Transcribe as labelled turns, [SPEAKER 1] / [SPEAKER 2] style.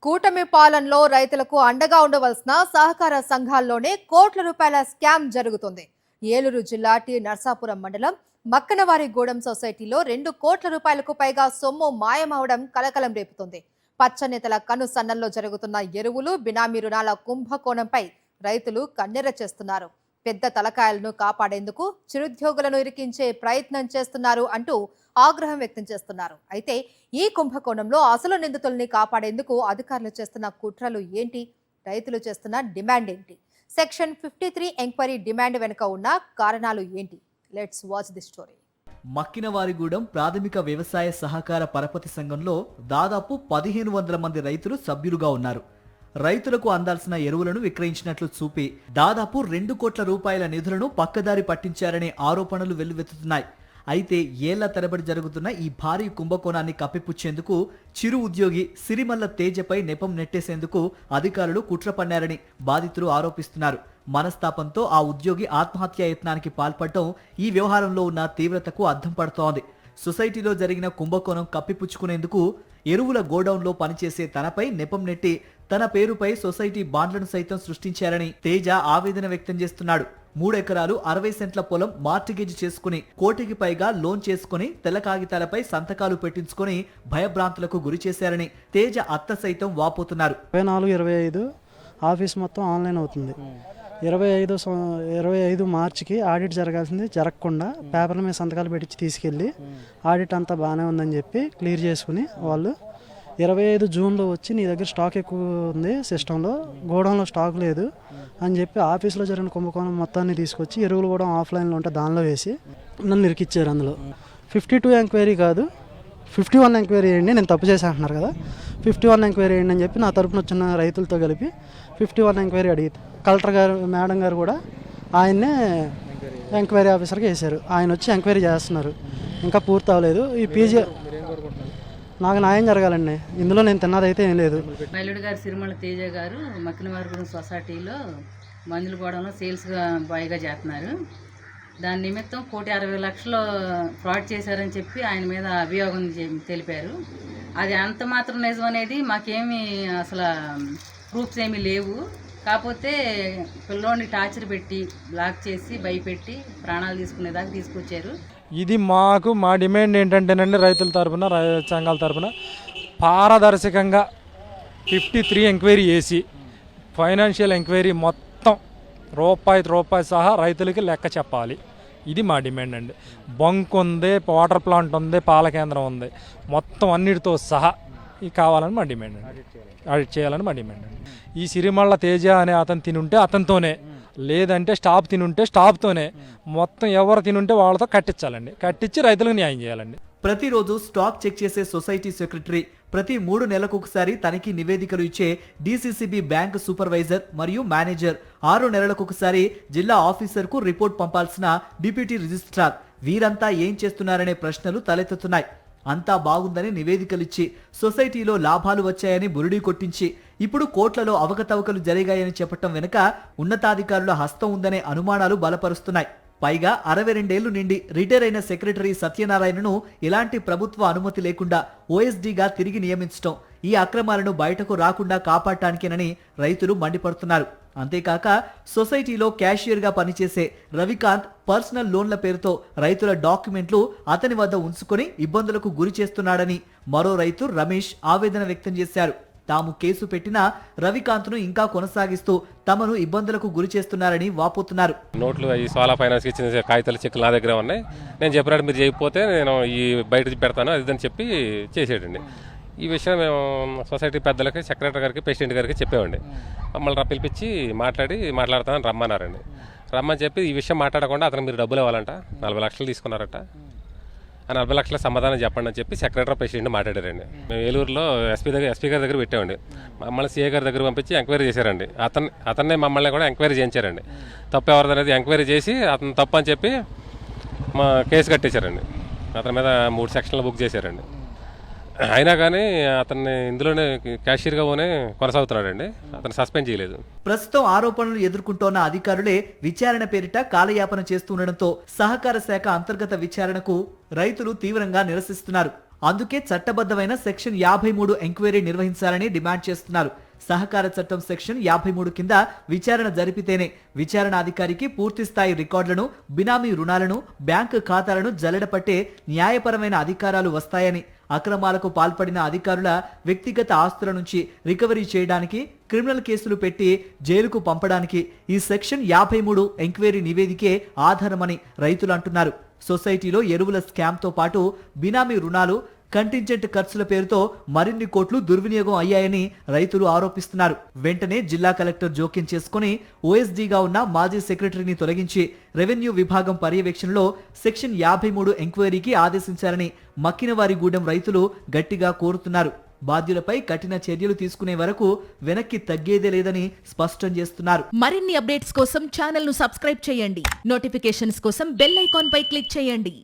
[SPEAKER 1] కూటమి పాలనలో రైతులకు అండగా ఉండవలసిన సహకార సంఘాల్లోనే కోట్ల రూపాయల స్కామ్ జరుగుతుంది. ఏలూరు జిల్లా టి నర్సాపురం మండలం మక్కనవారిగూడెం సొసైటీలో 2 కోట్ల రూపాయలకు పైగా సొమ్ము మాయమవడం కలకలం రేపుతుంది. పచ్చనేతల కనుసన్నల్లో జరుగుతున్న ఎరువులు, బినామీ రుణాల కుంభకోణంపై రైతులు కన్నెర్ర చేస్తున్నారు. పెద్ద తలకాయలను కాపాడేందుకు చిరుద్యోగులను ఇరికించే ప్రయత్నం చేస్తున్నారు అంటూ ఆగ్రహం వ్యక్తం చేస్తున్నారు. అయితే ఈ కుంభకోణంలో అసలు నిందితుల్ని కాపాడేందుకు అధికారులు చేస్తున్న కుట్రలు ఏంటి? రైతులు చేస్తున్న డిమాండ్ ఏంటి? సెక్షన్ 53 ఎంక్వైరీ డిమాండ్ వెనుక ఉన్న కారణాలు ఏంటి? Let's watch the story.
[SPEAKER 2] Makkinavarigudem ప్రాథమిక వ్యవసాయ సహకార పరపతి సంఘంలో దాదాపు 1500 మంది రైతులు సభ్యులుగా ఉన్నారు. రైతులకు అందాల్సిన ఎరువులను విక్రయించినట్లు చూపి దాదాపు 2 కోట్ల రూపాయల నిధులను పక్కదారి పట్టించారనే ఆరోపణలు వెల్లువెత్తుతున్నాయి. అయితే ఏళ్ల తరబడి జరుగుతున్న ఈ భారీ కుంభకోణాన్ని కప్పిపుచ్చేందుకు చిరు ఉద్యోగి సిరిమల్ల తేజపై నెపం నెట్టేసేందుకు అధికారులు కుట్ర పన్నారని బాధితులు ఆరోపిస్తున్నారు. మనస్తాపంతో ఆ ఉద్యోగి ఆత్మహత్యా యత్నానికి పాల్పడటం ఈ వ్యవహారంలో ఉన్న తీవ్రతకు అద్దం పడుతోంది. సొసైటీలో జరిగిన కుంభకోణం కప్పిపుచ్చుకునేందుకు ఎరువుల గోడౌన్లో పనిచేసే తనపై నెపం నెట్టి తన పేరుపై సొసైటీ బాండ్లను సైతం సృష్టించారని తేజ ఆవేదన వ్యక్తం చేస్తున్నాడు. 3 ఎకరాలు 60 సెంట్ల పొలం మార్టిగేజ్ చేసుకుని కోటికి పైగా లోన్ చేసుకుని తెల్ల కాగితాలపై సంతకాలు పెట్టించుకుని భయభ్రాంతులకు గురి చేశారని తేజ అత్త సైతం వాపోతున్నారు.
[SPEAKER 3] 24-25 ఆఫీస్ మొత్తం ఆన్లైన్ అవుతుంది. 25 మార్చికి ఆడిట్ జరగాల్సింది జరగకుండా పేపర్ల మీద సంతకాలు పెట్టించి తీసుకెళ్ళి ఆడిట్ అంతా బాగానే ఉందని చెప్పి క్లియర్ చేసుకుని వాళ్ళు 25 జూన్లో వచ్చి నీ దగ్గర స్టాక్ ఎక్కువ ఉంది, సిస్టంలో గోడౌన్లో స్టాక్ లేదు అని చెప్పి ఆఫీస్లో జరిగిన కుంభకోణం మొత్తాన్ని తీసుకొచ్చి ఎరువులు కూడా ఆఫ్లైన్లో ఉంటే దానిలో వేసి నన్ను ఇరికిచ్చారు. అందులో 52 ఎంక్వైరీ కాదు 51 ఎంక్వైరీ వేయండి, నేను తప్పు చేసి అంటున్నారు కదా, 51 ఎంక్వైరీ వేయండి అని చెప్పి నా తరపున వచ్చిన రైతులతో కలిపి 51 ఎంక్వైరీ అడిగి కలెక్టర్ గారు మేడం గారు కూడా ఆయన్నే ఎంక్వైరీ ఆఫీసర్గా వేశారు. ఆయన వచ్చి ఎంక్వైరీ చేస్తున్నారు, ఇంకా పూర్తి అవ్వలేదు. ఈ పీజీ నాకు న్యాయం జరగాలండి, ఇందులో నేను తిన్నదైతే ఏం లేదు.
[SPEAKER 4] మైలుడు గారు సిరిమల్ల తేజ గారు మక్కినవారిగూడెం సొసైటీలో మందులు గోడంలో సేల్స్గా బాయ్గా చేస్తున్నారు. దాని నిమిత్తం 1,60,00,000 ఫ్రాడ్ చేశారని చెప్పి ఆయన మీద అభియోగం తెలిపారు. అది అంత మాత్రం నిజం అనేది మాకేమీ అసలు ప్రూఫ్స్ ఏమీ లేవు. కాకపోతే పిల్లోని టార్చర్ పెట్టి బ్లాక్ చేసి భయపెట్టి ప్రాణాలు తీసుకునేదాకా తీసుకొచ్చారు.
[SPEAKER 5] ఇది మా డిమాండ్ ఏంటంటేనండి, రైతుల తరఫున సంఘాల తరఫున పారదర్శకంగా 53 ఎంక్వైరీ చేసి ఫైనాన్షియల్ ఎంక్వైరీ మొత్తం రూపాయి సహా రైతులకి లెక్క చెప్పాలి. ఇది మా డిమాండ్ అండి. బంక్ ఉంది, వాటర్ ప్లాంట్ ఉంది, పాల కేంద్రం ఉంది, మొత్తం అన్నిటితో సహా ఇది కావాలని మా డిమాండ్ అండి. ఆడిట్ చేయాలని మా డిమాండ్ అండి. ఈ సిరిమల్ల తేజ అనే అతను తినుంటే అతనితోనే, లేదంటే స్టాప్ తినుంటే స్టాప్తోనే, మొత్తం ఎవరు తినుంటే వాళ్ళతో కట్టించాలండి. కట్టించి రైతులకు న్యాయం చేయాలండి.
[SPEAKER 2] ప్రతిరోజు స్టాక్ చెక్ చేసే సొసైటీ సెక్రటరీ, ప్రతి 3 నెలలకు ఒకసారి తనిఖీ నివేదికలు ఇచ్చే డీసీసీబీ బ్యాంక్ సూపర్వైజర్ మరియు మేనేజర్, 6 నెలలకు ఒకసారి జిల్లా ఆఫీసర్కు రిపోర్ట్ పంపాల్సిన డిప్యూటీ రిజిస్ట్రార్, వీరంతా ఏం చేస్తున్నారనే ప్రశ్నలు తలెత్తుతున్నాయి. అంతా బాగుందని నివేదికలిచ్చి సొసైటీలో లాభాలు వచ్చాయని బురుడీ కొట్టించి ఇప్పుడు కోట్లలో అవకతవకలు జరిగాయని చెప్పటం వెనుక ఉన్నతాధికారుల హస్తం ఉందనే అనుమానాలు బలపరుస్తున్నాయి. పైగా 62 ఏళ్లు నిండి రిటైర్ అయిన సెక్రటరీ సత్యనారాయణను ఎలాంటి ప్రభుత్వ అనుమతి లేకుండా ఓఎస్డీగా తిరిగి నియమించడం ఈ అక్రమాలను బయటకు రాకుండా కాపాడటానికేనని రైతులు మండిపడుతున్నారు. అంతేకాక సొసైటీలో క్యాషియర్గా పనిచేసే రవికాంత్ పర్సనల్ లోన్ల పేరుతో రైతుల డాక్యుమెంట్లు అతని వద్ద ఉంచుకొని ఇబ్బందులకు గురి చేస్తున్నాడని మరో రైతు రమేష్ ఆవేదన వ్యక్తం చేశారు. తాము కేసు పెట్టినా రవికాంత్ను ఇంకా కొనసాగిస్తూ తమను ఇబ్బందులకు గురి చేస్తున్నారని వాపోతున్నారు.
[SPEAKER 6] నోట్లు ఈ సోలా ఫైనాన్స్ ఇచ్చిన కాగితాల చెక్కులు నా దగ్గర ఉన్నాయి, నేను చెప్పినట్టు మీరు చేయకపోతే నేను ఈ బయట పెడతాను అది చెప్పి చేసేటండి. ఈ విషయం మేము సొసైటీ పెద్దలకి, సెక్రటరీ గారికి, ప్రెసిడెంట్ గారికి చెప్పామండి. మమ్మల్ని పిలిపించి మాట్లాడతానని రమ్మన్నారండి. రమ్మని చెప్పి ఈ విషయం మాట్లాడకుండా అతను మీరు డబ్బులు ఇవ్వాలంట, 40 లక్షలు తీసుకున్నారట, ఆ 40 లక్షల సమాధానం చెప్పండి అని చెప్పి సెక్రటరీ, ప్రెసిడెంట్ మాట్లాడారండి. మేము ఏలూరులో ఎస్పీ గారి దగ్గర పెట్టామండి. మమ్మల్ని సీఏ గారి దగ్గర పంపించి ఎంక్వైరీ చేశారండి. అతన్నే మమ్మల్ని కూడా ఎంక్వైరీ చేయించారండి. తప్పు ఎవరిదనేది ఎంక్వైరీ చేసి అతను తప్పు అని చెప్పి మా కేసు కట్టేశారండి. అతని మీద 3 సెక్షన్లు బుక్ చేశారండి. అయినా కానీ అతన్ని ఇందులోనే క్యాషియర్గా కొనసాగుతున్నాడండి. అతను సస్పెండ్ చేయలేదు.
[SPEAKER 2] ప్రస్తుతం ఆరోపణలు ఎదుర్కొంటోన్న అధికారులే విచారణ పేరిట కాలయాపన చేస్తుండటంతో సహకార శాఖ అంతర్గత విచారణకు రైతులు తీవ్రంగా నిరసిస్తున్నారు. అందుకే చట్టబద్ధమైన సెక్షన్ 53 ఎంక్వైరీ నిర్వహించాలని డిమాండ్ చేస్తున్నారు. సహకార చట్టం సెక్షన్ 53 కింద విచారణ జరిపితేనే విచారణ అధికారికి పూర్తి స్థాయి రికార్డులను, బినామీ రుణాలను, బ్యాంకు ఖాతాలను జల్లెడపట్టే న్యాయపరమైన అధికారాలు వస్తాయని, అక్రమాలకు పాల్పడిన అధికారుల వ్యక్తిగత ఆస్తుల నుంచి రికవరీ చేయడానికి, క్రిమినల్ కేసులు పెట్టి జైలుకు పంపడానికి ఈ సెక్షన్ 53 ఎంక్వైరీ నివేదికే ఆధారమని రైతులు అంటున్నారు. సొసైటీలో ఎరువుల స్కామ్తో పాటు బినామీ రుణాలు, కంటింజెంట్ ఖర్చుల పేరుతో మరిన్ని కోట్లు దుర్వినియోగం అయ్యాయని రైతులు ఆరోపిస్తున్నారు. వెంటనే జిల్లా కలెక్టర్ జోక్యం చేసుకుని ఓఎస్డీగా ఉన్న మాజీ సెక్రటరీని తొలగించి రెవెన్యూ విభాగం పర్యవేక్షణలో సెక్షన్ 53 ఎంక్వైరీకి ఆదేశించాలని మక్కినవారిగూడెం రైతులు గట్టిగా కోరుతున్నారు. బాధ్యులపై కఠిన చర్యలు తీసుకునే వరకు వెనక్కి తగ్గేదే లేదని స్పష్టం చేస్తున్నారు.
[SPEAKER 7] మరిన్ని అప్డేట్స్ కోసం ఛానల్ ను సబ్స్క్రైబ్ చేయండి. నోటిఫికేషన్స్ కోసం బెల్ ఐకాన్ పై క్లిక్ చేయండి.